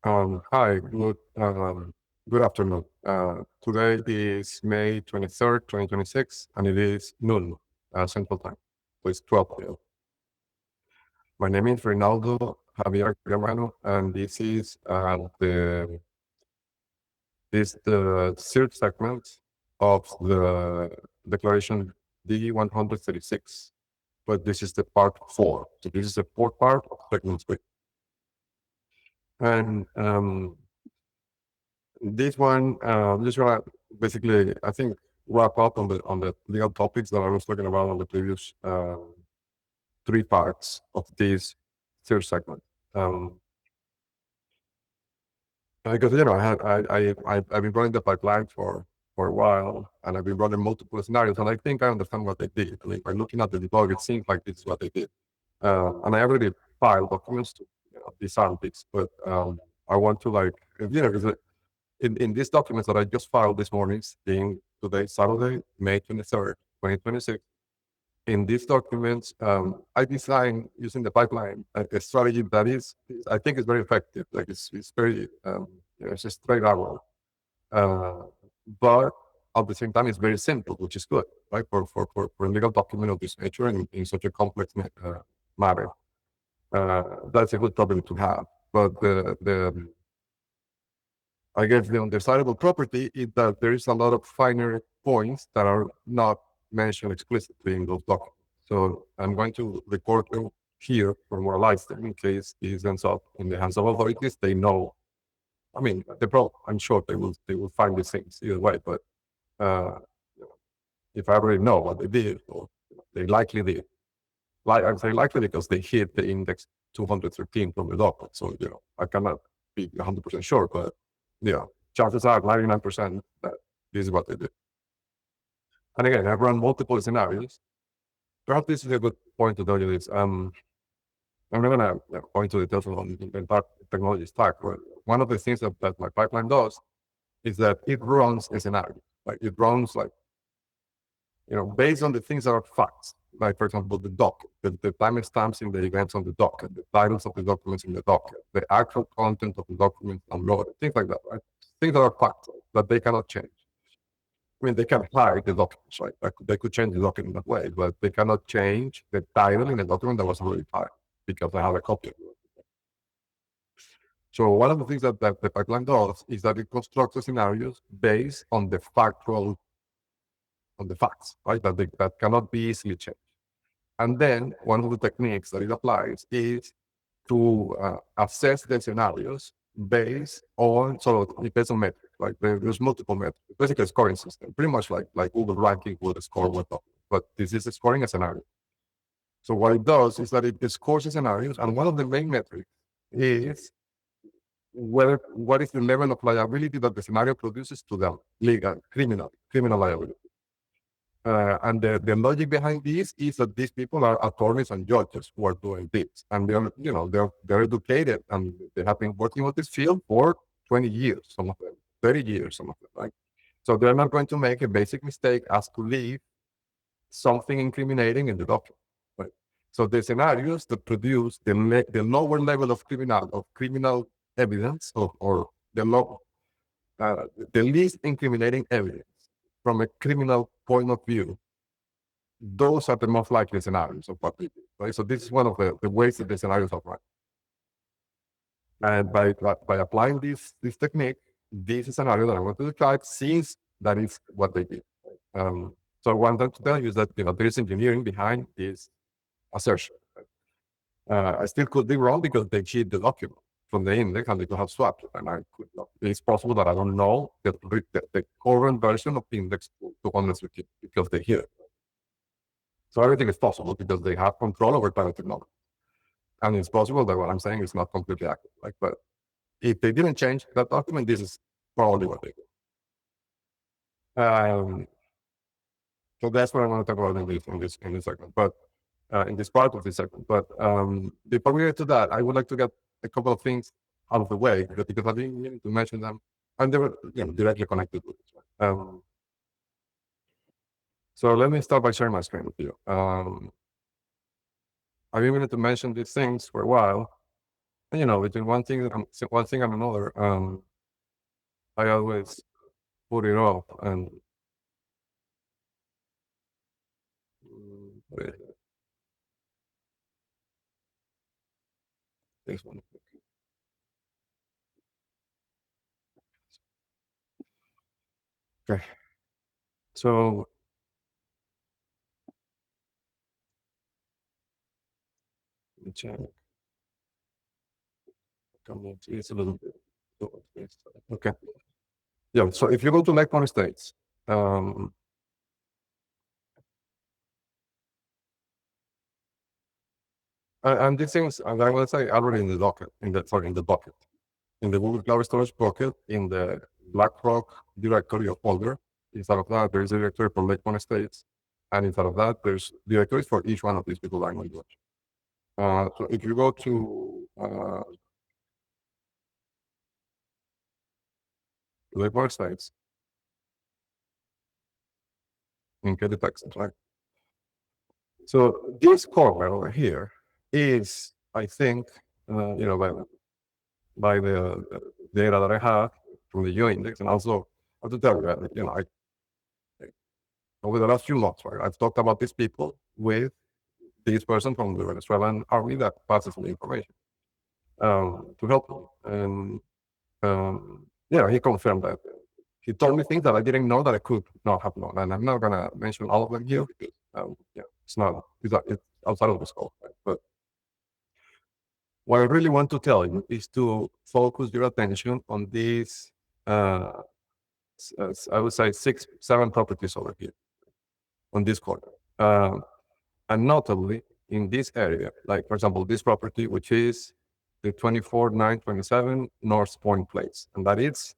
Hi, good afternoon. Today is May 23rd, 2026, and it is noon, Central Time. So it's 12 p.m. My name is Reynaldo Javier Germano, and this is the third segment of the Declaration D136, but this is the part 4. So this is the fourth part of segment 3. And this one, just gonna basically, I think, wrap up on the legal topics that I was talking about on the previous three parts of this third segment. Because I've been running the pipeline for a while, and I've been running multiple scenarios, and I think I understand what they did. I mean, by looking at the debug, it seems like this is what they did. And I already filed documents to disarm this, but I want to because in these documents that I just filed this morning, being today, Saturday, May 23rd, 2026, in these documents, I designed using the pipeline a strategy that I think is very effective. Like it's very, it's just straight arrow. But at the same time, it's very simple, which is good, right? For a legal document of this nature in such a complex matter. That's a good problem to have. But I guess the undesirable property is that there is a lot of finer points that are not mentioned explicitly in those documents. So I'm going to record them here for moralize them in case this ends up in the hands of authorities. They know. I mean, I'm sure they will find these things either way. But uh, if I already know what they did, or they likely did, like I say likely because they hit the index 213 from the document. So I cannot be 100% sure, but yeah, chances are 99% that this is what they did. And again, I've run multiple scenarios. Perhaps this is a good point to tell you this. I'm not going to go into details on the entire technology stack, but one of the things that my pipeline does is that it runs a scenario. Like it runs based on the things that are facts. Like, for example, the docket, the timestamps in the events on the docket, the titles of the documents in the docket, the actual content of the document unloaded, things like that, right? Things that are facts that they cannot change. I mean, they can hide the documents, right? They could change the document that way, but they cannot change the title in the document that was already filed because I have a copy of it. So one of the things that the pipeline does is that it constructs the scenarios based on the facts, right? That cannot be easily changed. And then one of the techniques that it applies is to assess the scenarios based on metrics. Like there's multiple metrics. Basically, a scoring system, pretty much like Google ranking would score what, but this is scoring a scenario. So what it does is that it scores the scenarios, and one of the main metrics is what is the level of liability that the scenario produces to them, legal, criminal liability. And the logic behind this is that these people are attorneys and judges who are doing this, and they're educated and they have been working on this field for 20 years, some of them, 30 years, some of them, right? So they're not going to make a basic mistake as to leave something incriminating in the document, right? So the scenarios that produce the lower level of criminal evidence or the low, the least incriminating evidence from a criminal point of view, those are the most likely scenarios of what we do, right? So this is one of the ways that the scenarios are run. And by applying this technique, this scenario that I want to describe seems that is what they did. So what I want to tell you is that there is engineering behind this assertion. I still could be wrong because they cheat the document from the index and they could have swapped it, and I could not. It's possible that I don't know the current version of index 250 because they hit it. So everything is possible because they have control over private technology. And it's possible that what I'm saying is not completely accurate. But if they didn't change that document, this is probably what they do. So that's what I want to talk about in this segment. But in this part of this segment. But before we get to that, I would like to get a couple of things out of the way because I've been meaning to mention them, and they were directly connected with this one. So let me start by sharing my screen with you. I've been meaning to mention these things for a while, between one thing and another, I always put it off. And wait, this one. Okay. So let me check. Come on, it's a little bit. Okay. Yeah. So if you go to Lake States, um, and these things, and I will say already in the docket, in the bucket, in the Google Cloud Storage bucket, in the BlackRock directory of folder. Instead of that, there is a directory for Lake States, and instead of that, there's directories for each one of these people languages. So if you go to Lake States and get the text, right? So this corner over here is, I think, by the data that I have from the U index, and also I have to tell you that, over the last few months, right, I've talked about these people with this person from the Venezuelan army that passes me information to help me. And he confirmed that. He told me things that I didn't know that I could not have known. And I'm not going to mention all of them here because, it's outside of the scope. Right? But what I really want to tell you is to focus your attention on these, I would say 6, 7 properties over here on this corner. And notably in this area, like for example, this property, which is the 24927 North Point Place, and that is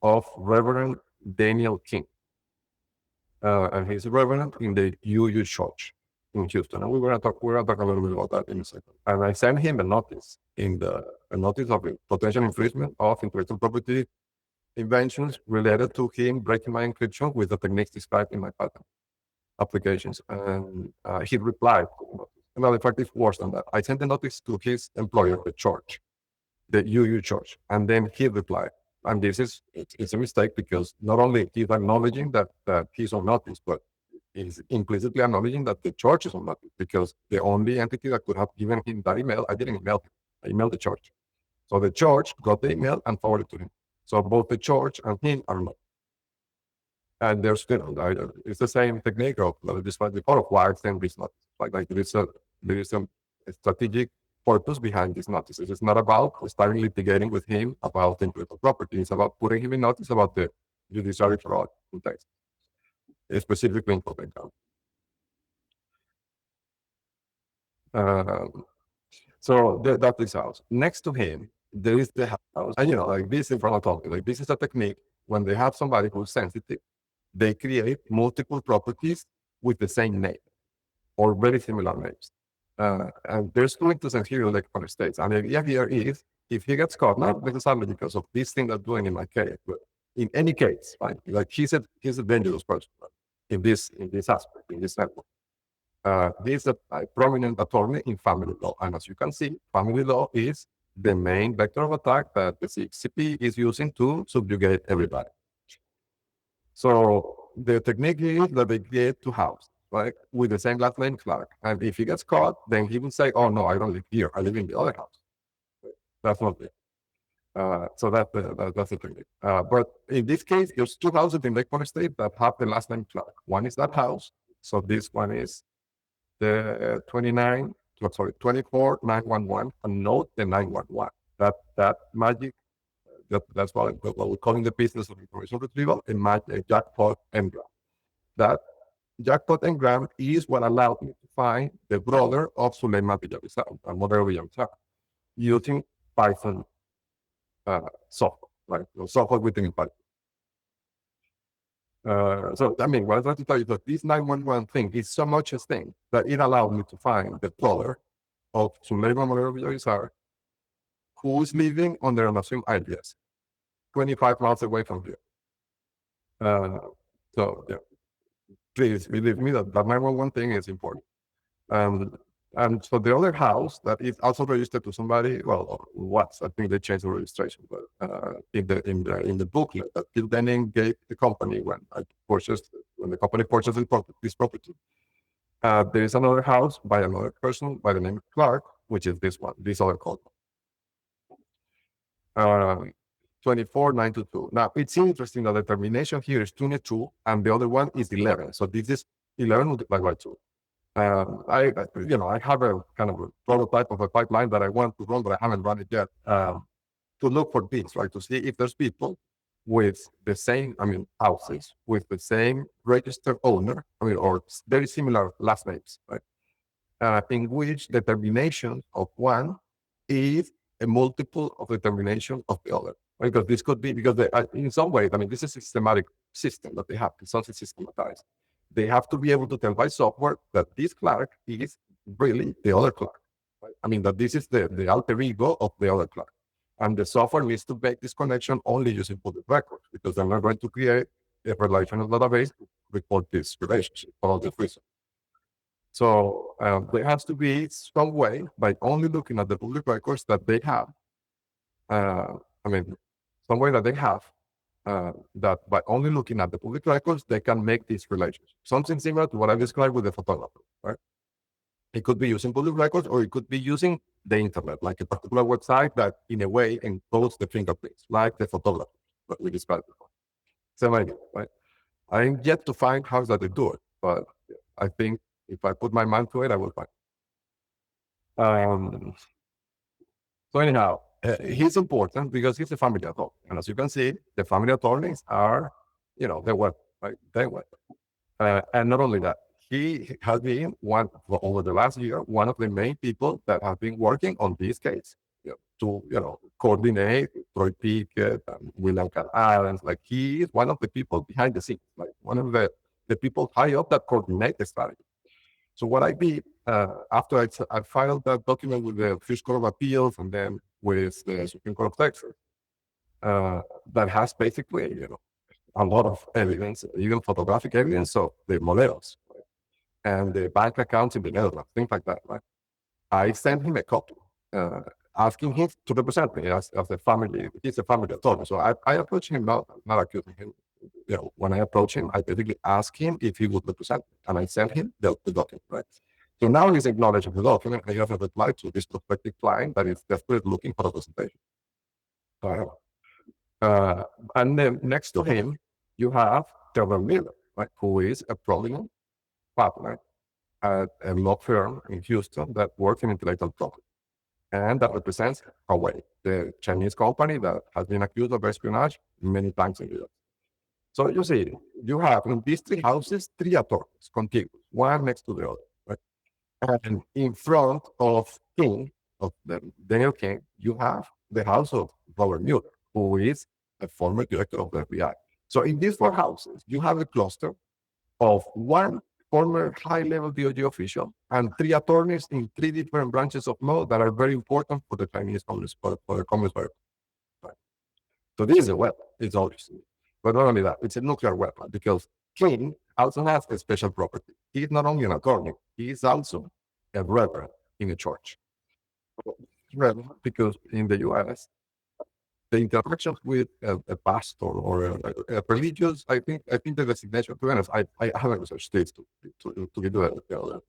of Reverend Daniel King. And he's a reverend in the UU Church in Houston. And we're gonna talk a little bit about that in a second. And I sent him a notice of potential infringement of intellectual property inventions related to him breaking my encryption with the techniques described in my patent applications. And he replied. Well, in fact, it's worse than that. I sent the notice to his employer, the church, the UU Church, and then he replied. And it's a mistake because not only he's acknowledging that he's on notice, but he's implicitly acknowledging that the church is on notice because the only entity that could have given him that email, I didn't email him. I emailed the church. So the church got the email and forwarded it to him. So both the church and him are not. And there's still, it's the same technique of despite the part of why extend this notice. Like there is some strategic purpose behind these notices. It's not about starting litigating with him about intellectual property. It's about putting him in notice about the judiciary fraud in Texas, specifically in Copenhagen. So that's his house. Next to him, there is the house. And like this in front of talking, like this is a technique when they have somebody who's sensitive, they create multiple properties with the same name or very similar names. And there's going to send here like for states. And the idea here is if he gets caught, not necessarily because of this thing that's doing in my case, but in any case, right? Like he's a dangerous person right? in this aspect, in this network. He's a prominent attorney in family law. And as you can see, family law is the main vector of attack that the CCP is using to subjugate everybody. So the technique is that they create two houses, right, with the same last name, Clark. And if he gets caught, then he will say, "Oh no, I don't live here. I live in the other house." That's not it. So that's the technique. But in this case, there's two houses in Lake State that have the last name Clark. One is that house. So this one is the 24911, and note the 911. That magic. That's what we're calling the business of information retrieval, a jackpot engram. That jackpot engram is what allowed me to find the brother of Suleiman Villavizar, Modelo Villavizar, using Python software, right? Software within Python. So, I mean, what I'm trying to tell you is that this 911 thing is so much a thing that it allowed me to find the brother of Suleiman Modelo Villavizar, who is living under an assumed alias, 25 miles away from here. So, yeah, please believe me that 911 thing is important. And so the other house that is also registered to somebody, well, was, I think they changed the registration, but in the booklet that Bill Denning gave the company when the company purchased this property, there is another house by another person by the name of Clark, which is this one, this other code. 24922. Now, it's interesting that the termination here is 22 and the other one is 11. So this is 11 multiplied by 2. I have a kind of a prototype of a pipeline that I want to run, but I haven't run it yet, to look for this, right? To see if there's people with the same, houses with the same registered owner, or very similar last names, right? In which the termination of one is a multiple of the termination of the other. Right? Because this could be, because in some ways, this is a systematic system that they have. It's something systematized. They have to be able to tell by software that this Clark is really the other Clark. Right? That this is the alter ego of the other Clark. And the software needs to make this connection only using public records, because they're not going to create a relational database to report this relationship for all this reason. So there has to be some way, by only looking at the public records that they have, some way that they have, that by only looking at the public records, they can make these relations. Something similar to what I described with the photographer, right? It could be using public records, or it could be using the internet, like a particular website that, in a way, encodes the fingerprints, like the photographer that we described before. Same idea, right? I'm yet to find how that they do it, but I think if I put my mind to it, I will find. So anyhow, he's important because he's a family attorney, and as you can see, the family attorneys are, they work, right? They work, and not only that, he has been over the last year one of the main people that have been working on this case, to coordinate Troy Pickett and William Carl Adams. Like, he is one of the people behind the scenes, like one of the people high up that coordinate the strategy. So what I did, after I filed that document with the First Court of Appeals and then with the Supreme Court of Texas, that has basically, a lot of evidence, even photographic evidence of the Moleros, right? And the bank accounts in the Netherlands, things like that, right? I sent him a copy, asking him to represent me as a family. He's a family attorney. So I approached him, not accusing him. When I approached him, I basically asked him if he would represent me, and I sent him the document, right? So now he's acknowledging the document, and he has a reply to this prospective client that is desperately looking for representation. And then next to him, you have Trevor Miller, right, who is a prominent partner at a law firm in Houston that works in intellectual property, and that represents Huawei, the Chinese company that has been accused of espionage many times in the US. So you see, you have in these three houses, three attorneys contiguous, one next to the other, right? And in front of Daniel King, you have the house of Robert Mueller, who is a former director of the FBI. So in these four houses, you have a cluster of one former high-level DOJ official and three attorneys in three different branches of law that are very important for the Chinese Communist, for the Communist Party. Right? So this is a weapon, it's obviously. But not only that, it's a nuclear weapon, because King also has a special property. He is not only an attorney, he is also a reverend in a church. Reverend, because in the US, the interactions with a pastor or a religious, I think the designation, to be honest, I haven't researched this to give you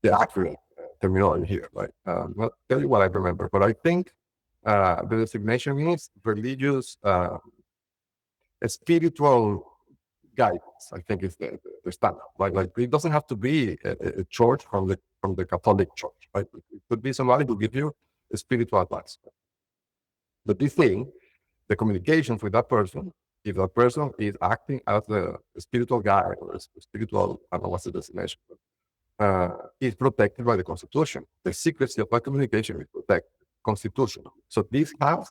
the accurate terminology here, right? I'll tell you what I remember, but I think the designation is religious, spiritual guidance. I think is the standard. Like it doesn't have to be a church from the Catholic Church, right? It could be somebody who gives you a spiritual advice. But this thing, the communications with that person, if that person is acting as a spiritual guide or a spiritual, I don't know what's the designation, is protected by the Constitution. The secrecy of that communication is protected, constitutional. So this has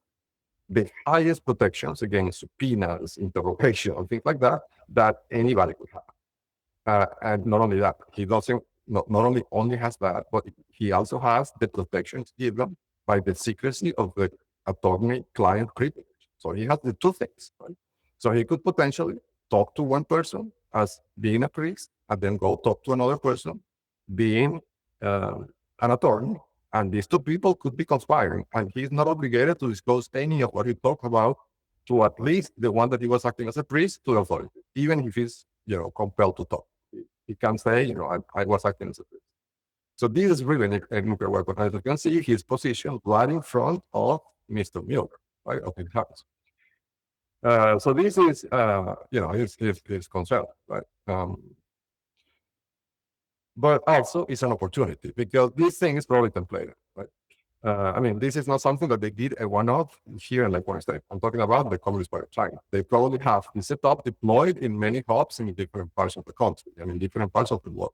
the highest protections against subpoenas, interrogation, things like that, that anybody could have. And not only that, he doesn't, not only has that, but he also has the protections given by the secrecy of the attorney-client privilege. So he has the two things, right? So he could potentially talk to one person as being a priest, and then go talk to another person being an attorney, and these two people could be conspiring, and he's not obligated to disclose any of what he talked about to at least the one that he was acting as a priest to the authority, even if he's compelled to talk. He can say, I was acting as a priest. So this is really a nuclear weapon. As you can see, his position right in front of Mr. Mueller, right, of his house. So this is, his concern, right? But also it's an opportunity because this thing is probably templated, right? This is not something that they did a one-off here in One State. I'm talking about the Communist Party of China. They probably have this setup deployed in many hubs in different parts of the country and in different parts of the world.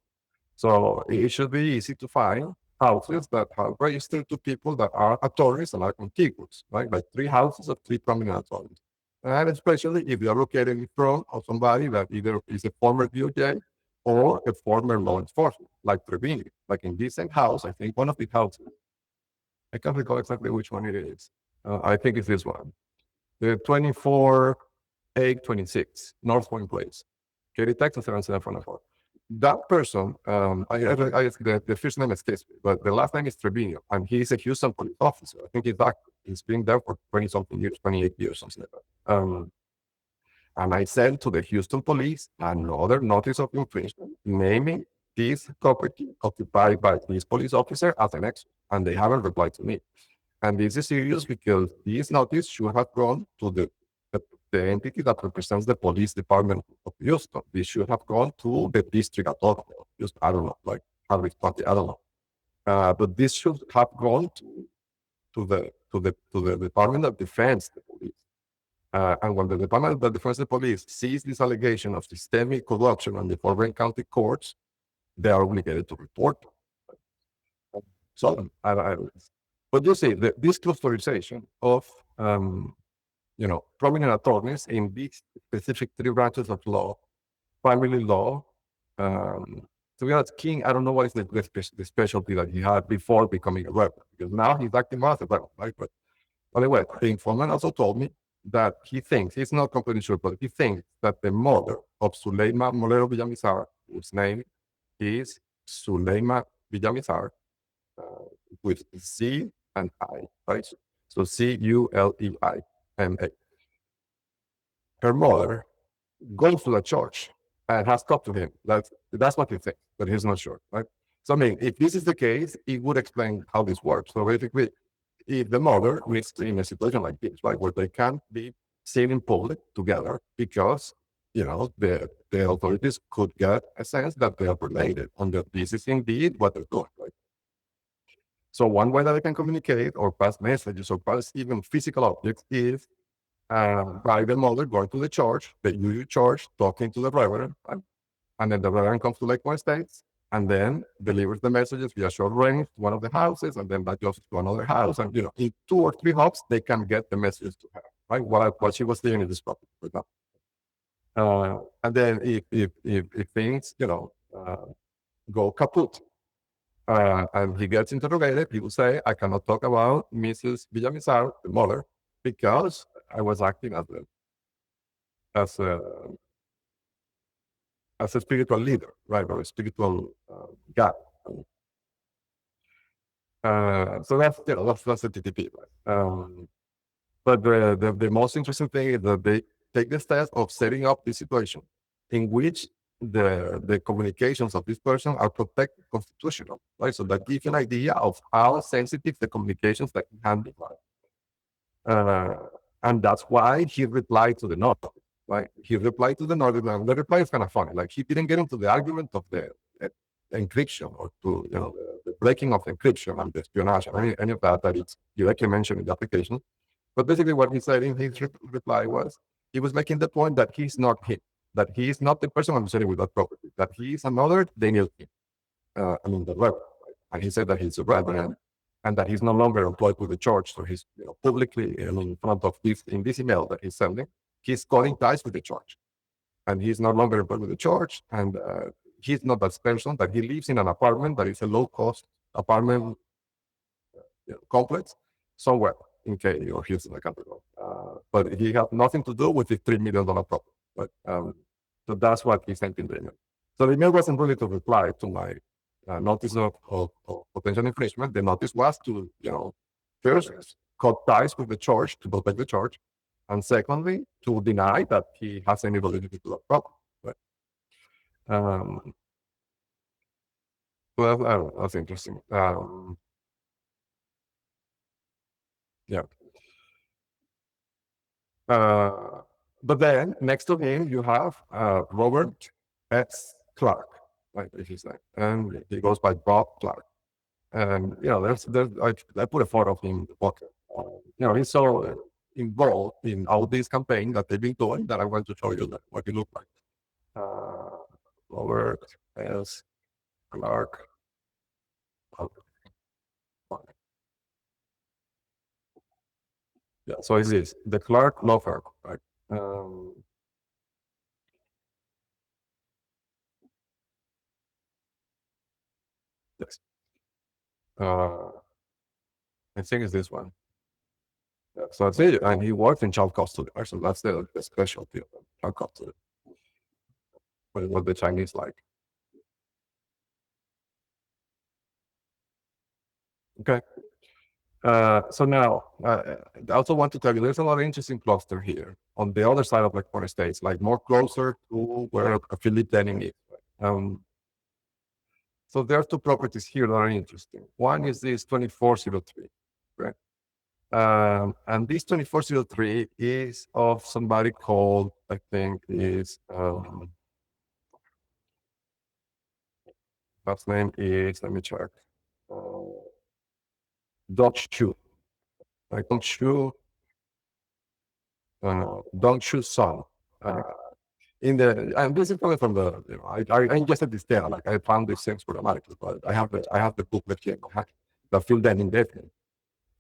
So it should be easy to find houses that have registered to people that are attorneys and are contiguous, right? Like 3 houses of 3 prominent attorneys. And especially if they are located in front of somebody that either is a former DOJ or a former law enforcement, like Trevini. Like in this same house, I think one of the houses, I can't recall exactly which one it is. I think it's this one. The 24826, North Point Place. Katy, Texas, 774. That person, the first name escapes me, but the last name is Trevino, and he's a Houston police officer. I think he's been there for 20-something years, 28 years, something like that. And I sent to the Houston police another notice of infringement, naming this property occupied by this police officer as an extra, and they haven't replied to me. And this is serious because this notice should have gone to the entity that represents the police department of Houston. This should have gone to the district attorney of Houston. I don't know, like Harvey County, I don't know. But this should have gone to the Department of Defense, the police. And when the Department of Defense, the police, sees this allegation of systemic corruption on the foreign county courts, they are obligated to report. So, but you see, this clusterization of prominent attorneys in these specific 3 branches of law, family law. To be honest, King, I don't know what is the specialty that he had before becoming a rebel, because now he's acting as a rebel, right? But anyway, the informant also told me that he thinks, he's not completely sure, but he thinks that the mother of Zuleima Molero Villamizar, whose name is Zuleima Villamizar, with Z and I, right? So Culeima. Her mother goes to the church and has talked to him. That's what he thinks, but he's not sure, right? So if this is the case, it would explain how this works. So basically, if the mother is in a situation like this, right, where they can't be seen in public together because the authorities could get a sense that they are related and that this is indeed what they're doing, right? So one way that they can communicate or pass messages or pass even physical objects is by the mother going to the church, the UU church, talking to the reverend, right? And then the reverend comes to One States and then delivers the messages via short range to one of the houses, and then that goes to another house. And in 2 or 3 hops, they can get the messages to her, right? What she was doing in this property, for example. And then if things, go kaput, and he gets interrogated, he will say, I cannot talk about Mrs. Villamizar, the mother, because I was acting as a spiritual leader, right, or a spiritual guide. So that's the TTP, right? But the most interesting thing is that they take the step of setting up this situation in which the communications of this person are protected constitutional, right? So that gives you an idea of how sensitive the communications that can be. And that's why he replied to the note, right? He replied to the note, and the reply is kind of funny. Like, he didn't get into the argument of the encryption or to the breaking of the encryption and the espionage and any of that it's directly mentioned in the application. But basically what he said in his reply was, he was making the point that he's not him, that he is not the person associated with that property, that he is another Daniel Kim, the reverend. Right? And he said that he's a reverend and that he's no longer employed with the church. So he's publicly in front of in this email that he's sending, he's cutting ties with the church. And he's no longer employed with the church. And he's not that person, that he lives in an apartment that is a low-cost apartment complex somewhere in Katy or Houston, I can't remember. But he had nothing to do with the $3 million property. But so that's what he sent in the email. So the email wasn't really to reply to my notice of potential infringement. The notice was to, first cut ties with the church to protect the church, and secondly, to deny that he has any validity to that problem. Right? Um, well, I don't know, that's interesting. Yeah. Uh, but then next to him, you have Robert S. Clark, like his name, and he goes by Bob Clark. And I put a photo of him in the pocket. He's so involved in all these campaigns that they've been doing that I want to show you what he looked like. Uh, Robert S. Clark. Yeah, so it's this the Clark law firm, right? Um, yes. Uh, I think it's this one. Yeah, so that's it. And he worked in child custody. Actually, that's the specialty of child custody. What the Chinese like. Okay. So now, I also want to tell you, there's a lot of interesting cluster here on the other side of the corner states, like more closer to where Philip Denning is. So there are two properties here that are interesting. One is this 2403, right? And this 2403 is of somebody called, I think, is last name is, let me check, Dong Chu. Like Dong Chu's son. And this is coming from I ingested this data, like I found these things automatically, but I have the booklet here, the field then indefinite.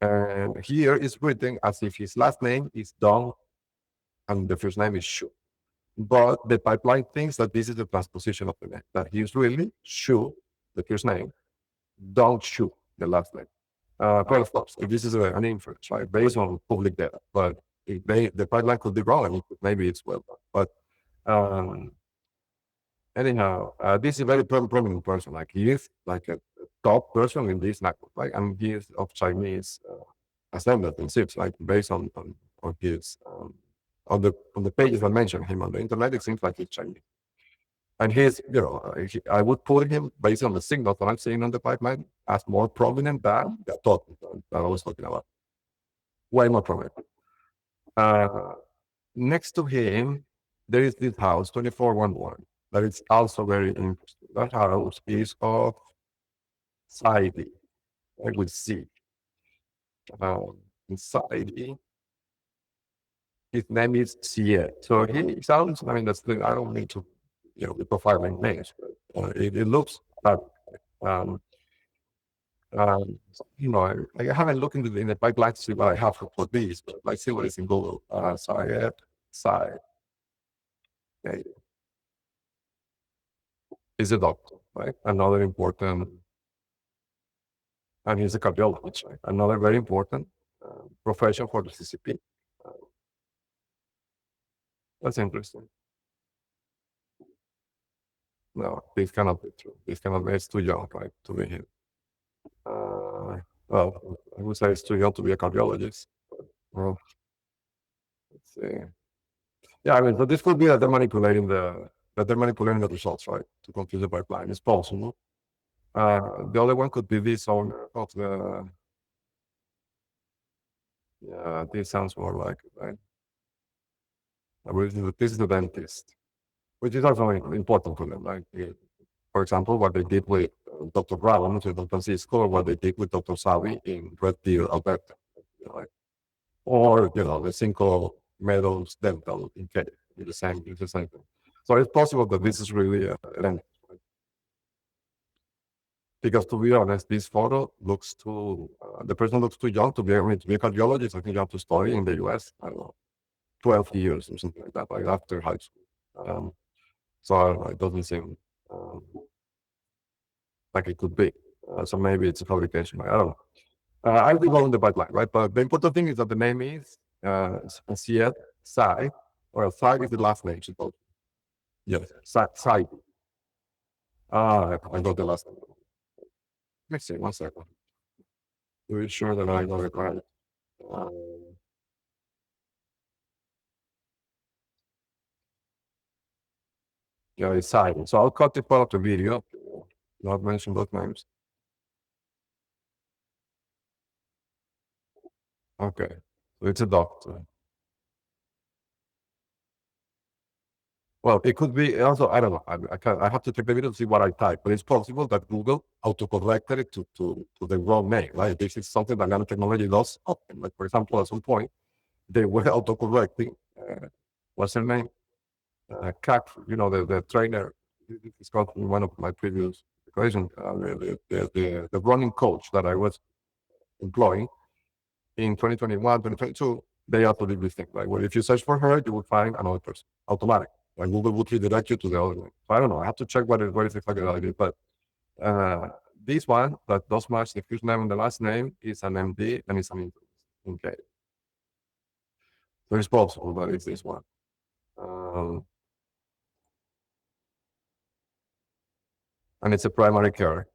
And here is written as if his last name is Dong and the first name is Shu. But the pipeline thinks that this is the transposition of the name, that he is really Shu, the first name, Dong Shu, the last name. But of course, if this is an inference, right, based on public data, but the pipeline could be wrong, and maybe it's well done. But anyhow, this is a very prominent person. Like he is like a top person in this network, right? And he is of Chinese ascendant and ships, like based on his on the pages that mention him on the internet. It seems like he's Chinese. And he's, I would put him based on the signals that I'm seeing on the pipeline as more prominent than the thought that I was talking about. Way more prominent. Next to him, there is this house, 2411, that is also very interesting. That house is of Saidi, like with C. Saidi, his name is Sia. So he sounds, I mean, I don't need to, be profiling names, but it looks that um, I haven't looked into in the pipeline to see what I have for these, but let's see what is in Google. Syed, Syed is a doctor, right? Another important, and he's a cardiologist, right? Another very important profession for the CCP. Uh, that's interesting. No, this cannot be true. This cannot be, it's too young, right, to be here. Well, I would say it's too young to be a cardiologist. But, well, let's see. Yeah, I mean, so this could be that they're manipulating the results, right, to confuse the pipeline. It's possible. The other one could be this owner of the. Yeah, this sounds more like it, right? This is the dentist, which is also important for them. Like, for example, what they did with Dr. Brown to Don Francisco, or what they did with Dr. Savi in Red Deer, Alberta. Or, the Cinco Meadows Dental in Kenya. It's the same thing. So it's possible that this is really a dentist. Because to be honest, this photo looks too, the person looks too young to be, to be a cardiologist. I think you have to study in the US, I don't know, 12 years or something like that, like after high school. So I don't know, it doesn't seem like it could be. So maybe it's a fabrication. I don't know. I will go in the pipeline, right? But the important thing is that the name is Syed Sai, or Sai is the last name, supposed. Yes, Sai. I got the last name. Let me see, 1 second. To be sure that I got it right. Um, yeah, it's silent. So I'll cut the part of the video, not mention both names. Okay. So it's a doctor. Well, it could be also, I don't know. I have to check the video to see what I type, but it's possible that Google autocorrected it to the wrong name, right? This is something that nanotechnology does often. Like, for example, at some point, they were autocorrecting, what's her name? Cat, the trainer. It's called in one of my previous equations, the running coach that I was employing in 2021, 2022, they also did this thing. Like, well, if you search for her, you will find another person, automatic. Like Google would redirect you to the other one. So I don't know. I have to check what is exactly that I did. But uh, this one that does match the first name and the last name is an MD and it's an internist. Okay. So it's possible that it's this one. Um, and it's a primary care.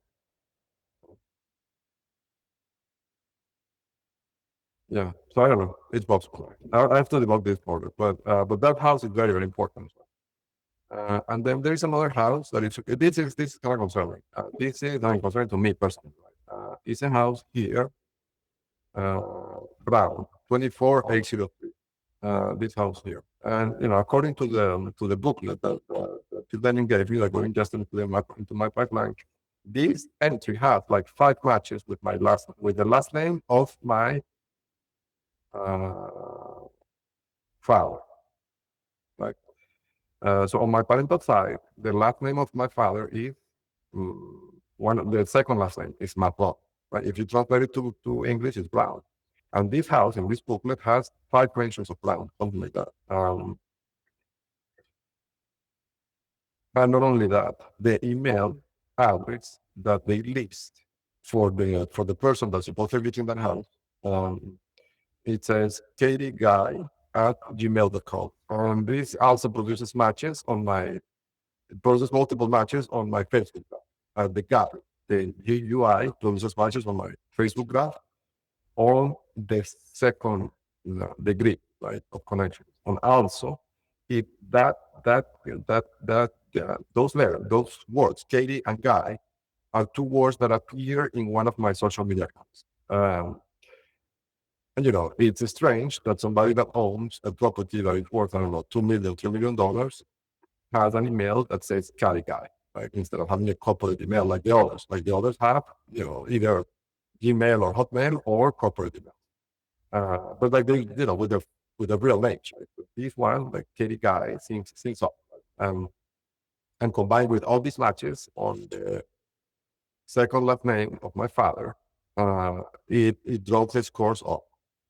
Yeah. So I don't know. It's possible. I have to debug this further. But that house is very, very important. And then there is another house that this is kind of concerning. This is not concerning to me personally. Right? It's a house here, Brown 24803. This house here, and according to the booklet that Daniel gave me, like going just into my pipeline, this entry has like 5 matches with the last name of my father. Like, so on my parental side, the last name of my father is the second last name is Matlon. Right? If you translate it to English, it's Brown. And this house in this booklet has 5 mentions of Brown, something like that. And not only that, the email address that they list for the person that's supposed to be reaching that house, it says katieguy@gmail.com. And this also produces multiple matches on my Facebook graph. The GUI produces matches on my Facebook graph on the second degree, right, of connection. And also, if those words, Katie and Guy, are 2 words that appear in one of my social media accounts. And it's strange that somebody that owns a property that is worth, I don't know, $2 million, $3 million has an email that says Cali Guy, right? Instead of having a corporate email like the others. Like the others have, either Gmail or Hotmail or corporate email. But like they, with the real names, right? But this one, like Katie Guy, seems up. And combined with all these matches on the second last name of my father, it drove the scores up.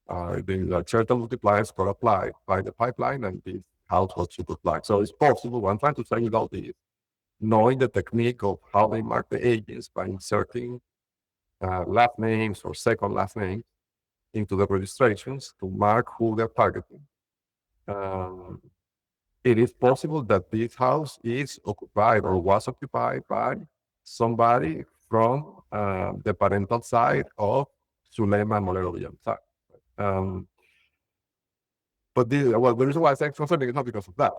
The certain multipliers score applied by the pipeline, and this house was super applied. So it's possible. What I'm trying to say with all this, knowing the technique of how they mark the ages by inserting last names or second last names into the registrations to mark who they're targeting. It is possible that this house is occupied or was occupied by somebody from the parental side of Suleiman Molero Villamizar. But the reason why I say it's concerning is not because of that.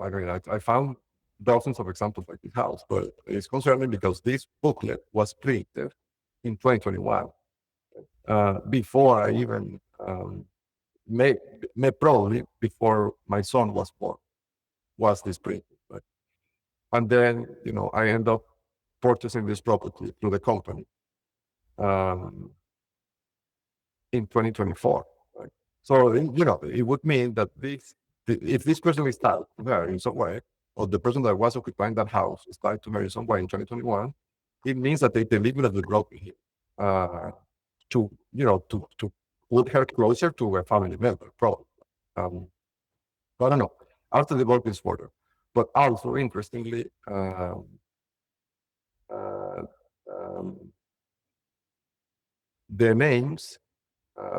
I found dozens of examples like this house, but it's concerning because this booklet was printed in 2021, before I even may probably before my son was born, was this printed. Right? And then I end up purchasing this property through the company in 2024. Right? So it would mean that if this person is tied to her in some way, or the person that was occupying that house is tied to her in some way in 2021, it means that they deliberately broke here to put her closer to a family member, probably. I don't know. After the work is further, but also interestingly, the names,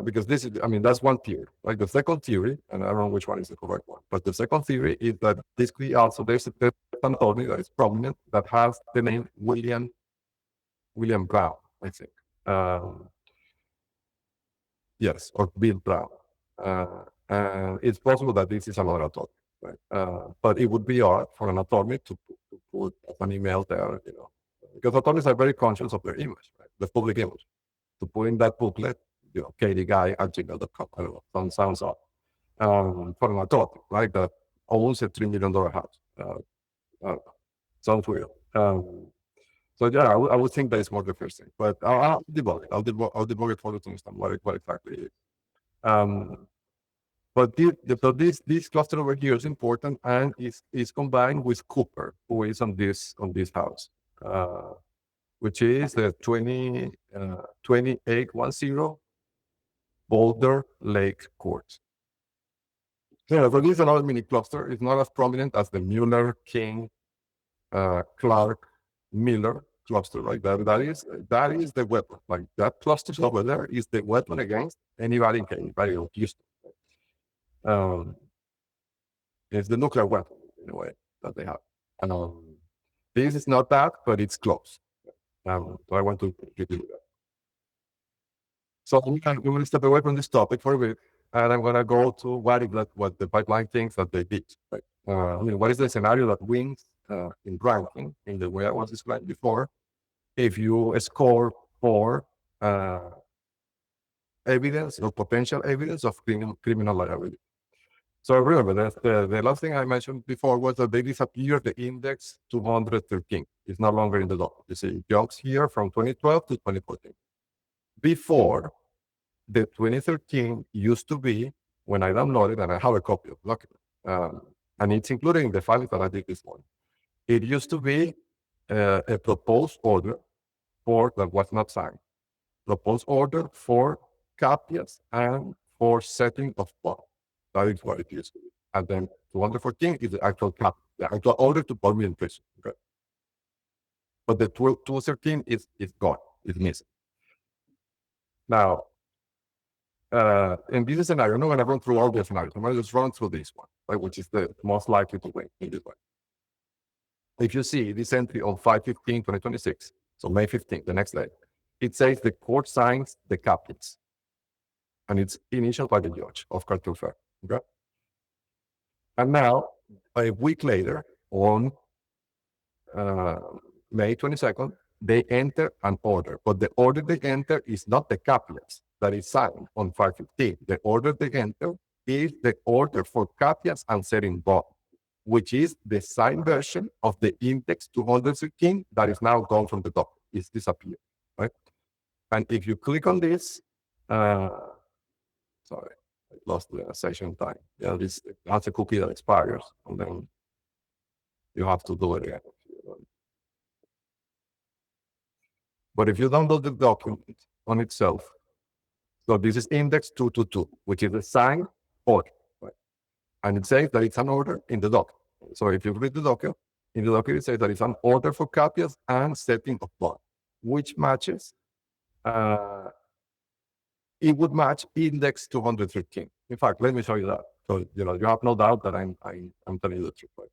because that's one theory. Like the second theory, and I don't know which one is the correct one, but the second theory is that this could also, there's a person told me that is prominent that has the name William Brown, I think. Um, yes, or Bill Brown. And it's possible that this is another attorney, right? But it would be odd for an attorney to put an email there, because attorneys are very conscious of their image, right? The public image. To put in that booklet, katieguy@gmail.com. I don't know, sounds odd. For an attorney, right? That owns a $3 million house. Sounds weird. So yeah, I would think that is more the first thing, but I'll debug it. I'll debug it for you to understand what exactly it is. But this cluster over here is important and is combined with Cooper, who is on this house, which is the 2810 Boulder Lake Court. Yeah, so this is another mini cluster. It's not as prominent as the Mueller, King, Clark, Miller cluster, right? That is the weapon. Like that cluster over there is the weapon against anybody in Houston. It's the nuclear weapon in a way that they have. This is not that, but it's close. So I want to give you that. So we're going to step away from this topic for a bit, and I'm going to go to what the pipeline thinks that they did. Right? What is the scenario that wins in ranking in the way I was described before? If you score for evidence or potential evidence of criminal liability. So remember, the last thing I mentioned before was that they disappeared the index 213. It's no longer in the document. You see, it jumps here from 2012 to 2014. Before, the 2013 used to be, when I downloaded, and I have a copy of the document, and it's included in the file that I did this morning. It used to be a proposed order that was not signed. Proposed order for capias and for setting of bond. That is what it used to be. And then 214 is the actual cap, the actual order to put me in prison. Okay? But the 213 is gone, it's missing. Now, in this scenario, I'm not going to run through all the scenarios. I'm going to just run through this one, right, which is the most likely to win in this way. If you see this entry on 5/15/2026, so May 15th, the next day, it says the court signs the capias. And it's initialed by the judge of Cartoon Fair. Okay? And now, a week later, on May 22nd, they enter an order. But the order they enter is not the capias that is signed on 5/15. The order they enter is the order for capias and setting bond, which is the signed version of the index 213 that is now gone from the document. It's disappeared, right? And if you click on this, sorry, I lost the session time. Yeah, that's a cookie that expires, and then you have to do it again. But if you download the document on itself, so this is index 222, which is a signed order, right? And it says that it's an order in the document. So if you read the document, in the document it says that it's an order for capias and setting of bond, which matches it would match index 213. In fact, let me show you that. So, you have no doubt that I'm telling you the truth. Right?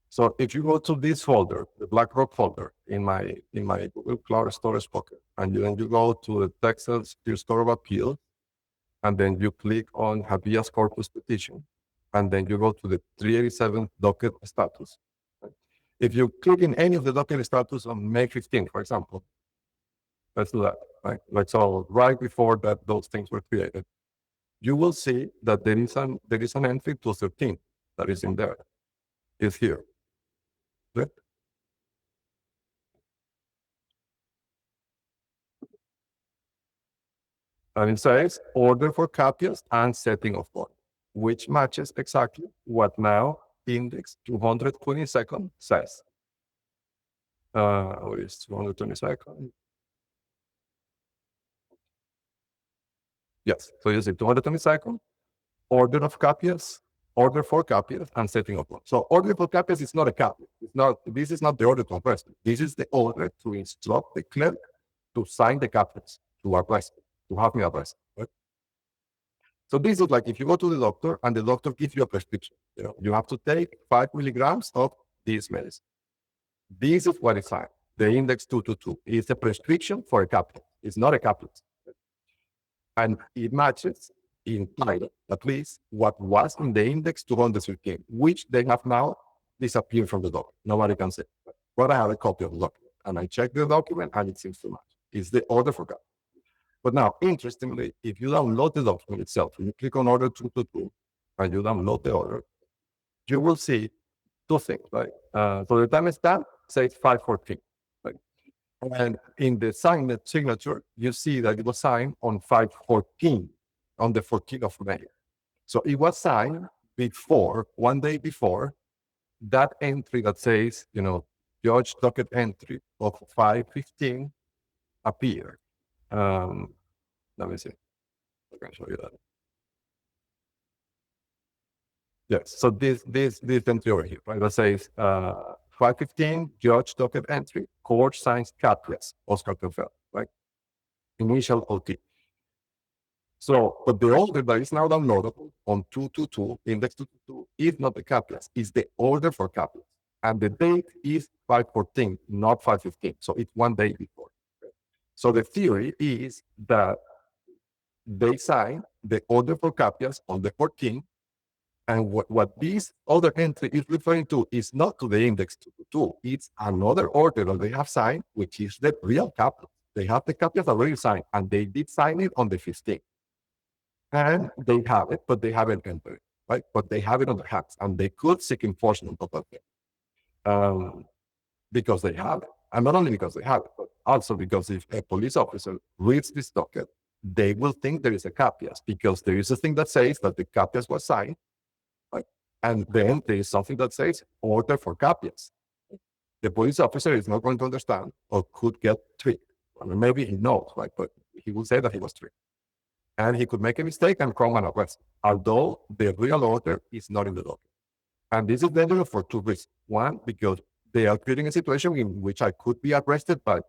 So if you go to this folder, the BlackRock folder in my Google Cloud Storage bucket, and then you go to the Texas Store of Appeal, and then you click on habeas corpus petition, and then you go to the 387 docket status. Right? If you click in any of the docket status on May 15th, for example, let's do that, right? Like, so right before that, those things were created, you will see that there is an entry to 13 that is in there. It's here. Right? And it says order for capias and setting of bond, which matches exactly what now index 222nd says. What is 222nd? Yes, so you see 222nd, order of capias, order for capias, and setting of bond. So order for capias is not a capia. This is not the order to arrest. This is the order to instruct the clerk to sign the capias, to arrest, to have me arrested. Right? So this is like if you go to the doctor and the doctor gives you a prescription. You have to take 5 milligrams of this medicine. This is what is signed. the index 222 is a prescription for a couplet. It's not a couplet. And it matches in title, at least, what was in the index 213, which they have now disappeared from the document. Nobody can say. But I have a copy of the document, and I checked the document, and it seems to match. It's the order for couplet. But now, interestingly, if you download the document itself, when you click on order 222, and you download the order, you will see two things, right? So the timestamp says 514, right? And in the signed signature, you see that it was signed on 514, on the 14th of May. So it was signed before, one day before, that entry that says, Judge docket entry of 515 appeared. Let me see. I can show you that. Yes. So this entry over here, right? That says 515 Judge docket entry, court signs Caprias, Oscar Teufel, right? Initial OT. So, but the order that is now downloadable on 222, index 222, is not the Caprias, it's the order for Caprias. And the date is 514, not 515. So it's one day before. So the theory is that they sign the order for Caprias on the 14th. And what this other entry is referring to is not to the index 222. It's another order that they have signed, which is the real Caprias. They have the Caprias already signed, and they did sign it on the 15th. And they have it, but they haven't entered it, right? But they have it on their hands, and they could seek enforcement of that thing because they have it. And not only because they have it, but also because if a police officer reads this docket, they will think there is a capias because there is a thing that says that the capias was signed, right? And then there is something that says order for capias. The police officer is not going to understand or could get tricked. I mean, maybe he knows, right? But he will say that he was tricked. And he could make a mistake and come and arrest, although the real order is not in the document. And this is dangerous for two reasons. One, because they are creating a situation in which I could be arrested by,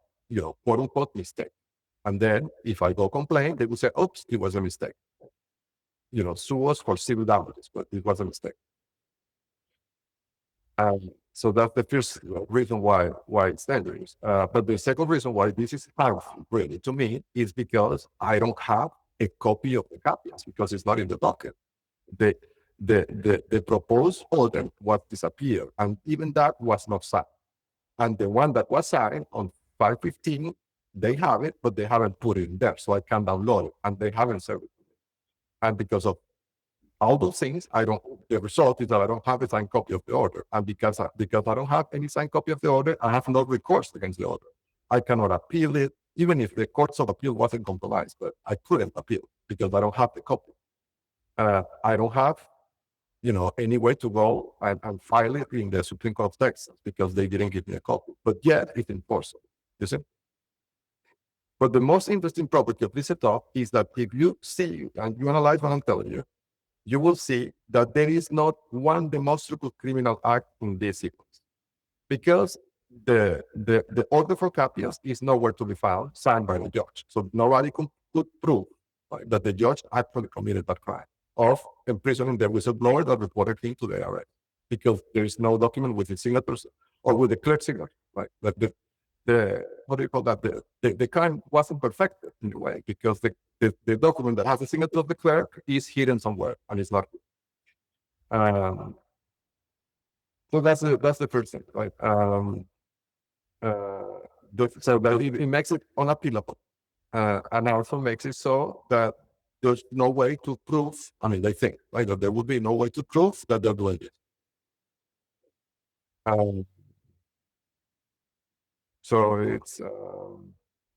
quote unquote mistake. And then if I go complain, they will say, oops, it was a mistake. Sue us for civil damages, but it was a mistake. So that's the first reason why it's dangerous. But the second reason why this is harmful, really, to me, is because I don't have a copy of the capias because it's not in the docket. The proposed order was disappeared, and even that was not signed. And the one that was signed on 515, they have it, but they haven't put it in there, so I can download it, and they haven't served it. And because of all those things, the result is that I don't have a signed copy of the order. And because I don't have any signed copy of the order, I have no recourse against the order. I cannot appeal it, even if the courts of appeal wasn't compromised, but I couldn't appeal because I don't have the copy. I don't have, any way to go and file it in the Supreme Court of Texas because they didn't give me a copy. But yet it's enforceable, you see? But the most interesting property of this setup is that if you see and you analyze what I'm telling you, you will see that there is not one demonstrable criminal act in this sequence. Because the order for capias is nowhere to be found, signed by the judge. So nobody could prove that the judge actually committed that crime of imprisoning the whistleblower that reported him to the IRS. Because there is no document with his signatures or with the clerk's signature, right? That what do you call that? The crime wasn't perfected in a way because the document that has the signature of the clerk is hidden somewhere and it's not. So that's the first thing, right? So that it makes it unappealable, and also makes it so that there's no way to prove. I mean, they think right that there would be no way to prove that they're doing it. So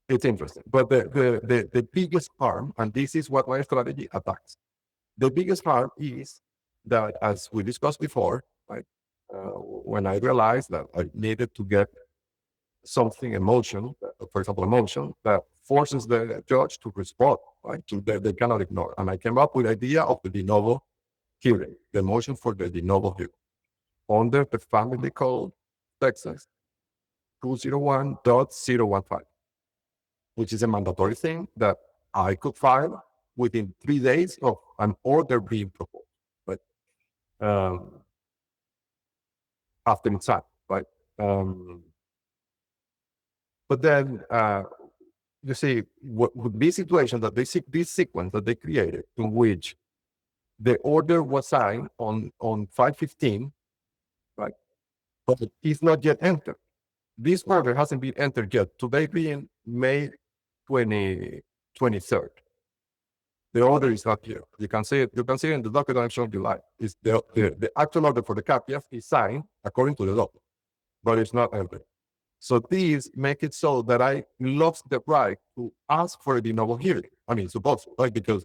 it's interesting, but the biggest harm, and this is what my strategy attacks. The biggest harm is that, as we discussed before, right? When I realized that I needed to get something emotional, for example, emotion that forces the judge to respond, right? They cannot ignore. And I came up with the idea of the de novo hearing, the motion for the de novo hearing under the Family Code, Texas 201.015, which is a mandatory thing that I could file within 3 days of an order being proposed, right? After it's signed, right? But then you see, with this situation that this sequence that they created, in which the order was signed on 515, right? But it's not yet entered. This order hasn't been entered yet. Today being May 23rd. The order is not here. You can see it. You can see it in the document I'm showing you live. It's the actual order for the CAPIAF is signed according to the document, but it's not entered. So these make it so that I lost the right to ask for a de novo hearing. I mean, supposedly, right? Because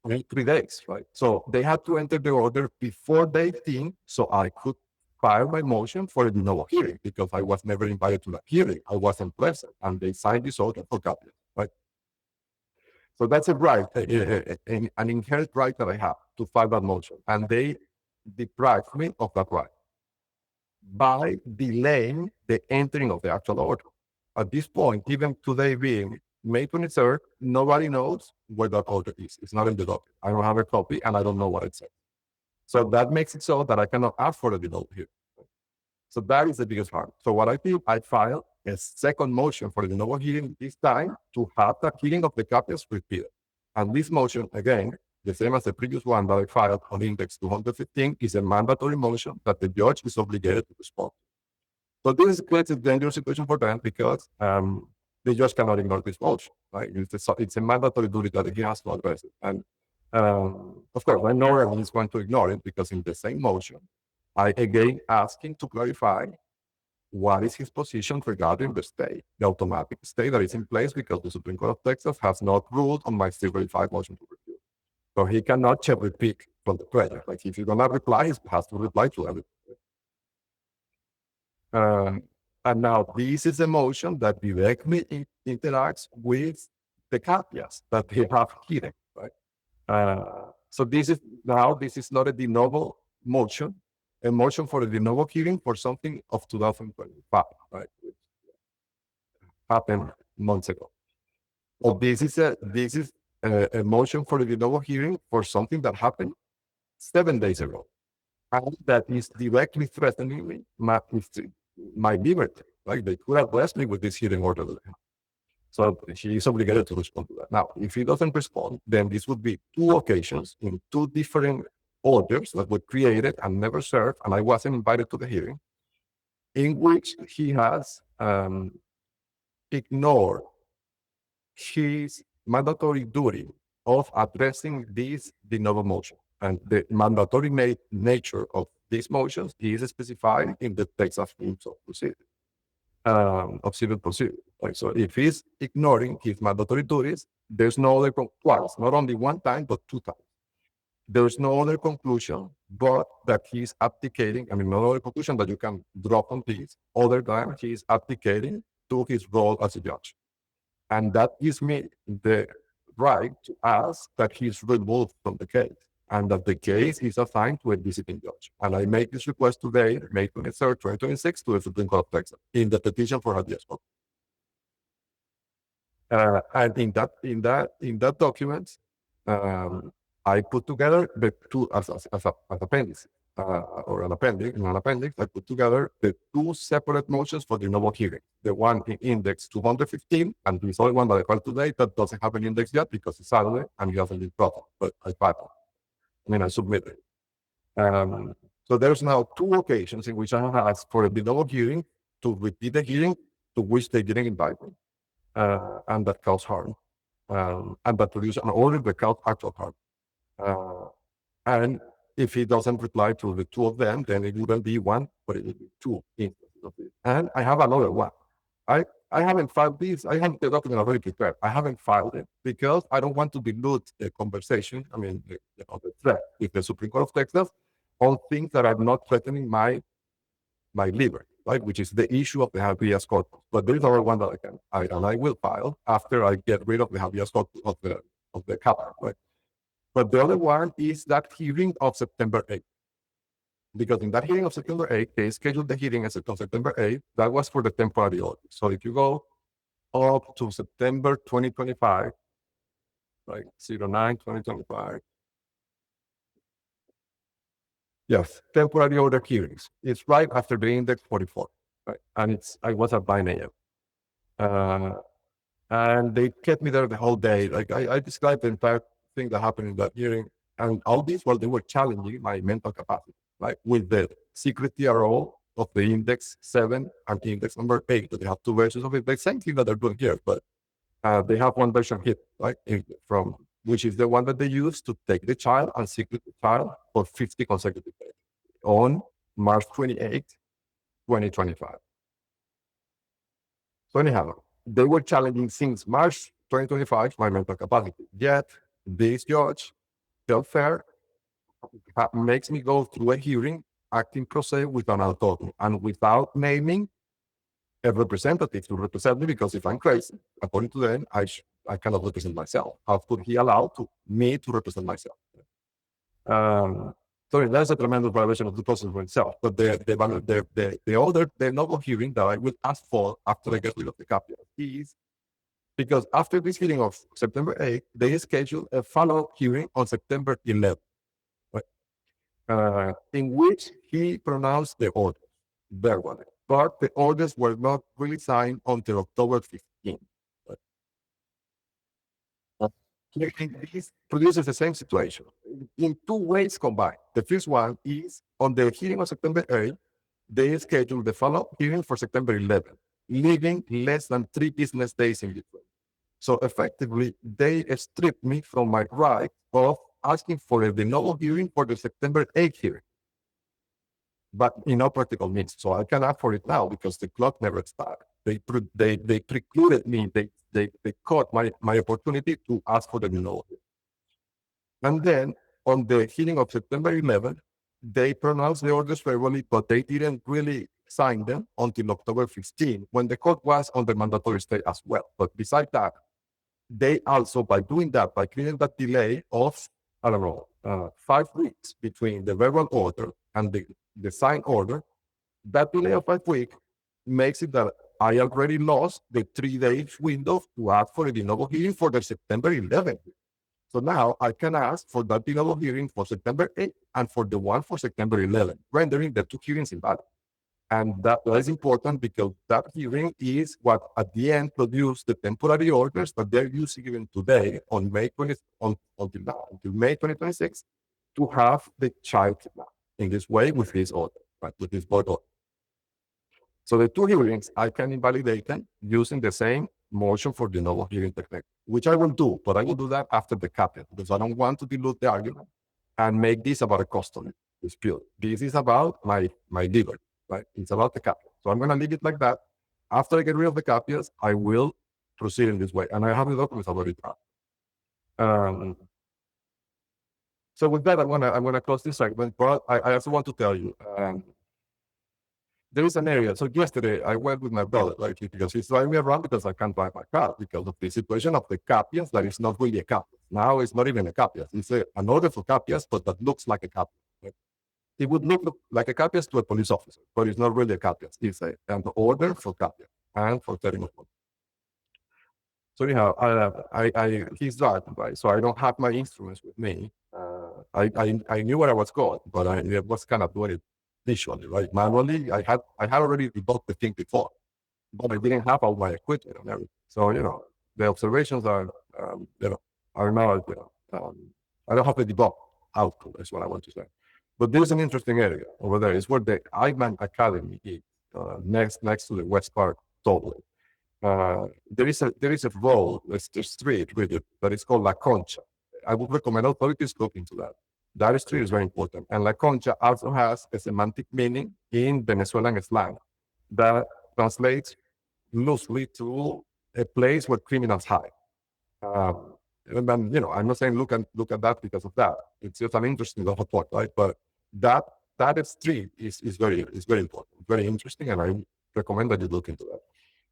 3 days, right? So they had to enter the order before the 18th, so I could file my motion for a de novo hearing because I was never invited to that hearing. I wasn't present, and they signed this order for CAPIAF, right? So that's a right, an inherent right that I have to file that motion, and they deprived me of that right by delaying the entering of the actual order. At this point, even today being May 23rd, nobody knows where that order is. It's not in the document. I don't have a copy and I don't know what it says. So that makes it so that I cannot ask for the default here. So that is the biggest harm. So what I did, I filed a second motion for the de novo hearing this time to have the hearing of the copies repeated. And this motion, again, the same as the previous one that I filed on index 215, is a mandatory motion that the judge is obligated to respond. So this creates a dangerous situation for them because they just cannot ignore this motion, right? It's a mandatory duty that he has to address it. And of course, I know everyone is going to ignore it because in the same motion, I again ask him to clarify what is his position regarding the stay, the automatic stay that is in place because the Supreme Court of Texas has not ruled on my still verified motion to review. So he cannot cherry pick from the prayer. Like if you're gonna reply, he has to reply to everything. And now this is a motion that directly interacts with the caveats that they have here, right? So this is not a de novo motion, a motion for a de novo hearing for something of 2025, right? Which happened months ago. Or this is a motion for a de novo hearing for something that happened 7 days ago. And that is directly threatening me, my liberty. Right? They could have blessed me with this hearing order. So she is obligated to respond to that. Now, if he doesn't respond, then this would be 2 occasions in 2 different orders that were created and never served, and I wasn't invited to the hearing, in which he has ignored his mandatory duty of addressing this de novo motion. And the mandatory nature of these motions is specified in the Texas Rules of Procedure, of civil procedure. Like, so if he's ignoring his mandatory duties, there's no other, twice, not only one time, but 2 times. There's no other conclusion but that he's abdicating, no other conclusion that you can drop on this other than he's abdicating to his role as a judge. And that gives me the right to ask that he's removed from the case and that the case is assigned to a visiting judge. And I make this request today, May 23rd, 2026, to the Supreme Court of Texas in the petition for habeas corpus. And in that document, I put together the 2 as appendix or an appendix. In an appendix, I put together the 2 separate motions for the novel hearing. The one in index 215, and this other one that I filed today that doesn't have an index yet because it's Saturday and it hasn't been processed. But I filed. I submitted. So there's now 2 occasions in which I have asked for a de novo hearing to repeat the hearing to which they didn't invite me, and that caused harm, and that produced an order that caused actual harm. And if he doesn't reply to the 2 of them, then it wouldn't be 1, but it would be 2 instances of it. And I have another one. I haven't filed this. I have the document already prepared. I haven't filed it because I don't want to dilute the conversation, the threat with the Supreme Court of Texas on things that are not threatening my liberty, right? Which is the issue of the habeas corpus. But there is another one that I will file after I get rid of the habeas corpus of the capital, right? But the other one is that hearing of September 8th. Because in that hearing of September 8th, they scheduled the hearing on September 8th. That was for the temporary order. So if you go up to September 2025, like 09/2025, yes, temporary order hearings. It's right after the index 44. right? And I was at 9 a.m. And they kept me there the whole day. Like I described the entire thing that happened in that hearing, and all this while they were challenging my mental capacity, like with the secret TRO of the index 7 and index number 8. That they have two versions of it. The same thing that they're doing here, but they have one version here, right? From which is the one that they use to take the child and secret the child for 50 consecutive days on March 28th, 2025. So anyhow, they were challenging since March 2025 my mental capacity. Yet this judge felt fair, makes me go through a hearing, acting pro se with an authority and without naming a representative to represent me, because if I'm crazy, according to them, I cannot represent myself. How could he allow me to represent myself? So that's a tremendous violation of the process for itself. But the novel hearing that I will ask for after I get rid of the capital is because after this hearing of September 8th, they scheduled a follow-up hearing on September 11th, right? In which he pronounced the orders verbally. But the orders were not really signed until October 15th. This produces the same situation in two ways combined. The first one is on the hearing on September 8th, they scheduled the follow-up hearing for September 11th, leaving less than 3 business days in between. So effectively, they stripped me from my right of asking for a de novo hearing for the September 8th hearing, but in no practical means. So I can ask for it now because the clock never started. They precluded me. They caught my opportunity to ask for the de novo. And then on the hearing of September 11th, they pronounced the orders verbally, but they didn't really sign them until October 15, when the court was on the mandatory stay as well. But besides that, they also, by doing that, by creating that delay of, I don't know, 5 weeks between the verbal order and the signed order, that delay of 5 weeks makes it that I already lost the 3 days window to ask for a de novo hearing for the September 11th. So now I can ask for that de novo hearing for September 8th and for the one for September 11th, rendering the 2 hearings invalid. And that is important because that hearing is what at the end produced the temporary orders that they're using even today on May 20, until now, until May 2026, to have the child kidnapped in this way with this order, right, with this board order. So the 2 hearings, I can invalidate them using the same motion for de novo hearing technique, which I will do, but I will do that after the capital because I don't want to dilute the argument and make this about a custody dispute. This is about my liberty, right? It's about the capital. So I'm going to leave it like that. After I get rid of the capials, I will proceed in this way. And I have the documents already drawn. So with that, I'm gonna close this segment, but I also want to tell you, there is an area. So yesterday I went with my brother, like, because he's driving me around because I can't drive my car because of the situation of the capias that is not really a capias. Now it's not even a capias. It's an order for capias, but that looks like a capias. Right? It would look like a capias to a police officer, but it's not really a capias. It's an order for capias and for telling of money. So anyhow, he's driving, right? So I don't have my instruments with me. I knew where I was going, but I was kind of doing it visually, right? Manually, I had already debugged the thing before, but I didn't have all my equipment and everything. So the observations are are now I don't have the debug output. That's what I want to say. But there's an interesting area over there. It's where the Iman Academy is, next to the West Park, totally. There is a road, a street with it that is called La Concha. I would recommend authorities look into that. That street is very important. And La Concha also has a semantic meaning in Venezuelan slang that translates loosely to a place where criminals hide. And then, I'm not saying look at that because of that. It's just an interesting little thought, right? But that street is very important, very interesting, and I recommend that you look into that.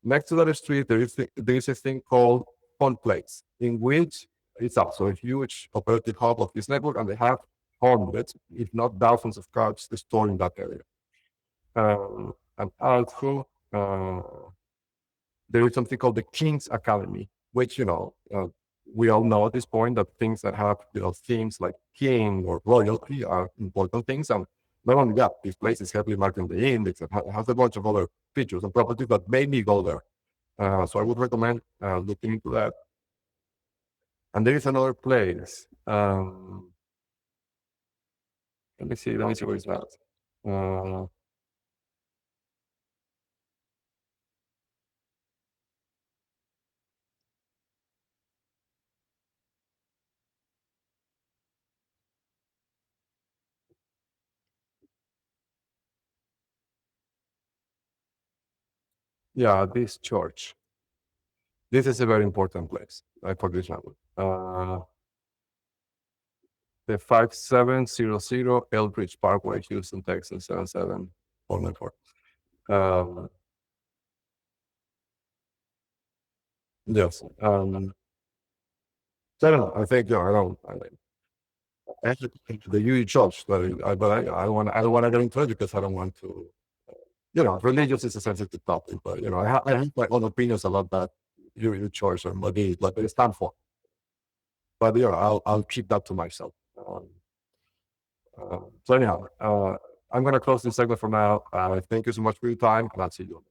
Next to that street, there is a thing called Fun Place, in which it's also a huge operative hub of this network, and they have hundreds, if not thousands, of cards stored in that area. And also, there is something called the King's Academy, which we all know at this point that things that have themes like king or royalty are important things, and Not only that, this place is heavily marked in the index and has a bunch of other features and properties that made me go there. So I would recommend looking into that. And there is another place. Let me see. Let me see where it's at. Uh, yeah, this church. This is a very important place. For this one. The 5700 Eldridge Parkway, Houston, Texas, 77494. Yes. So I don't know. I think I don't. I actually think the huge church, I don't want to get into it because I don't want to. Religious is a sensitive topic, but I have my own opinions about that huge church and what they stand for. But I'll keep that to myself. So anyhow, I'm going to close this segment for now. Thank you so much for your time, and I'll see you.